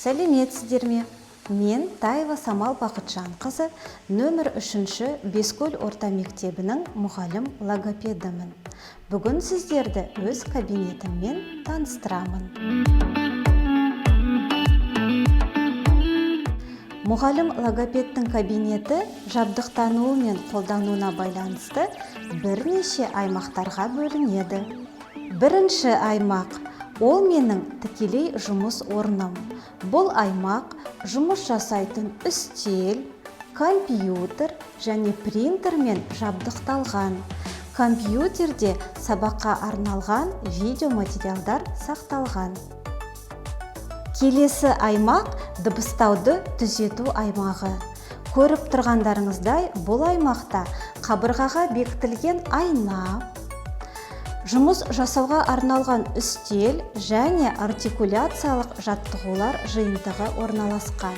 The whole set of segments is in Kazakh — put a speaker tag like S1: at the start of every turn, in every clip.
S1: Сәлеметсіздер ме? Мен Таева Самал Бақытжанқызы, нөмір 3-ші Бескөл орта мектебінің мұғалім логопедімін. Бүгін сіздерді өз кабинетіммен таныстырамын. Мұғалім логопедтің кабинеті жабдықтануы мен қолдануына байланысты бірнеше аймақтарға бөлінеді. Бірінші аймақ – ол менің тікелей жұмыс орным. Бұл аймақ жұмыс жасайтын үстел, компьютер және принтермен жабдықталған. Компьютерде сабаққа арналған видеоматериалдар сақталған. Келесі аймақ дыбыстауды түзету аймағы. Көріп тұрғандарыңыздай, бұл аймақта қабырғаға бекітілген айна, жұмыс жасауға арналған үстел және артикуляциялық жаттығулар жиынтығы орналасқан.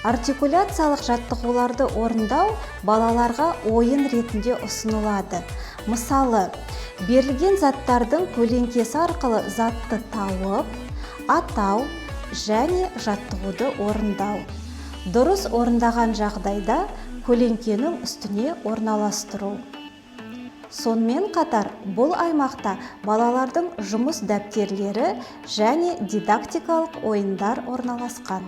S1: Артикуляциялық жаттығуларды орындау балаларға ойын ретінде ұсынылады. Мысалы, берілген заттардың көлеңкесі арқылы затты тауып, атау және жаттығуды орындау. Дұрыс орындаған жағдайда көлеңкенің үстіне орналастыру. Сонымен қатар, бұл аймақта балалардың жұмыс дәптерлері және дидактикалық ойындар орналасқан.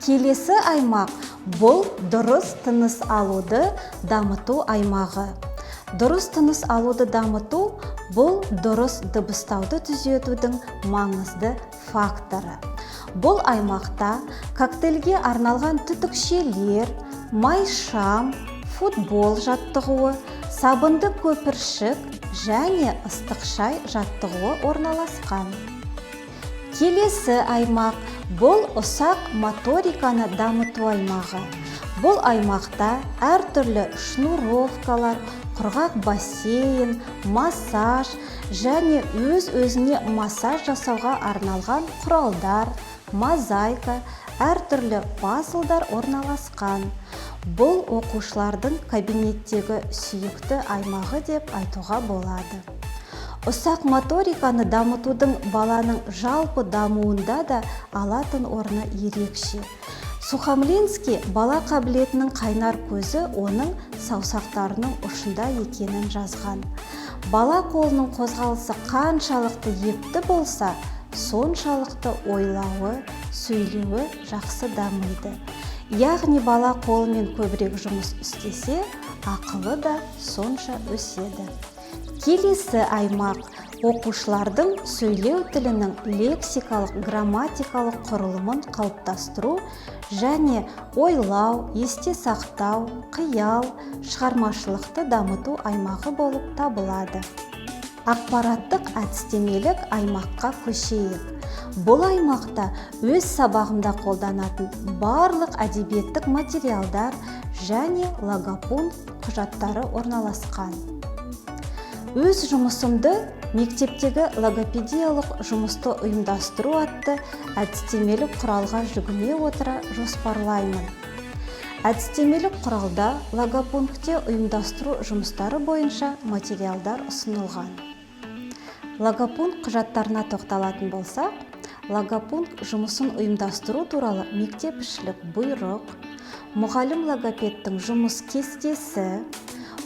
S1: Келесі аймақ – бұл дұрыс тыныс алуды дамыту аймағы. Дұрыс тыныс алуды дамыту – бұл дұрыс дыбыстауды түзетудің маңызды факторы. Бұл аймақта коктейльге арналған түтікшелер, майшам, футбол жаттығуы, сабынды көпіршік және ыстық шай жаттығуы орналасқан. Келесі аймақ – бұл ұсақ моториканы дамыту аймағы. Бұл аймақта әртүрлі шнуровкалар, құрғақ бассейн, массаж және өз-өзіне массаж жасауға арналған құралдар, мозаика, әртүрлі пазлдар орналасқан. Бұл оқушылардың кабинеттегі сүйікті аймағы деп айтуға болады. Ұсақ моториканы дамытудың баланың жалпы дамуында да алатын орны ерекше. Сухомлинский бала қабілетінің қайнар көзі оның саусақтарының ұшында екенін жазған. Бала қолының қозғалысы қаншалықты епті болса, соншалықты ойлауы, сөйлеуі жақсы дамиды. Яғни бала қолымен көбірек жұмыс істесе, ақылы да сонша өседі. Келесі аймақ – оқушылардың сөйлеу тілінің лексикалық, грамматикалық құрылымын қалыптастыру және ойлау, есте сақтау, қиял, шығармашылықты дамыту аймағы болып табылады. Ақпараттық әдістемелік аймаққа көшейік. Бұл аймақта өз сабағымда қолданатын барлық әдебиеттік материалдар және логопункт құжаттары орналасқан. Өз жұмысымды мектептегі логопедиялық жұмысты ұйымдастыру атты әдістемелік құралға жүгіне отыра жоспарлаймын. Әдістемелік құралда логопунктте ұйымдастыру жұмыстары бойынша материалдар ұсынылған. Логопункт құжаттарына тоқталатын болсақ, логопункт жұмысын ұйымдастыру туралы мектепішілік бұйрық, мұғалім логопедтің жұмыс кестесі,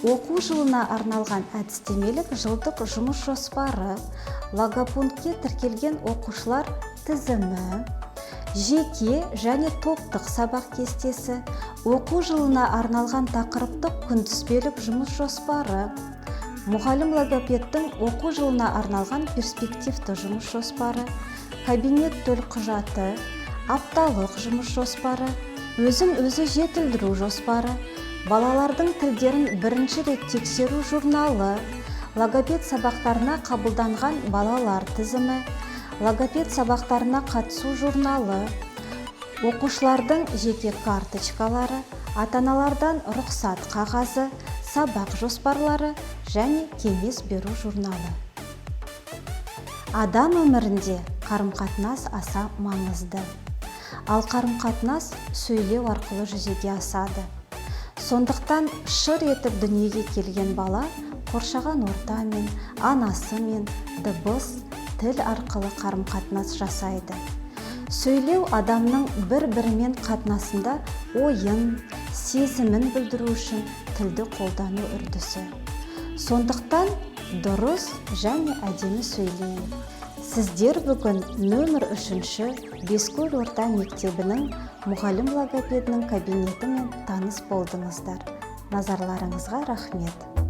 S1: оқу жылына арналған әдістемелік жылдық жұмыс жоспары, логопунктке тіркелген оқушылар тізімі, жеке және топтық сабақ кестесі, оқу жылына арналған тақырыптық күнтізбелік жұмыс жоспары, мұғалім логопедтің оқу жылына арналған перспективті жұмыс жоспары, кабинет төлқұжаты, апталық жұмыс жоспары, өзін-өзі жетілдіру жоспары, балалардың тілдерін бірінші рет тексеру журналы, логопед сабақтарына қабылданған балалар тізімі, логопед сабақтарына қатысу журналы, оқушылардың жеке карточкалары, ата-аналардан рұқсат қағазы, сабақ жоспарлары және кеңес беру журналы. Адам өмірінде қарым-қатынас аса маңызды. Ал қарым-қатынас сөйлеу арқылы жүзеге асады. Сондықтан шыр етіп дүниеге келген бала қоршаған ортамен, анасымен дыбыс, тіл арқылы қарым-қатынас жасайды. Сөйлеу адамның бір-бірімен қатынасында ойын, сезімін білдіру үшін тілді қолдану үрдісі. Сондықтан дұрыс және әдемі сөйлейік. Сіздер бүгін нөмір 3-ші Бескөл орта мектебінің мұғалім логопедінің кабинетімен таныс болдыңыздар. Назарларыңызға рахмет.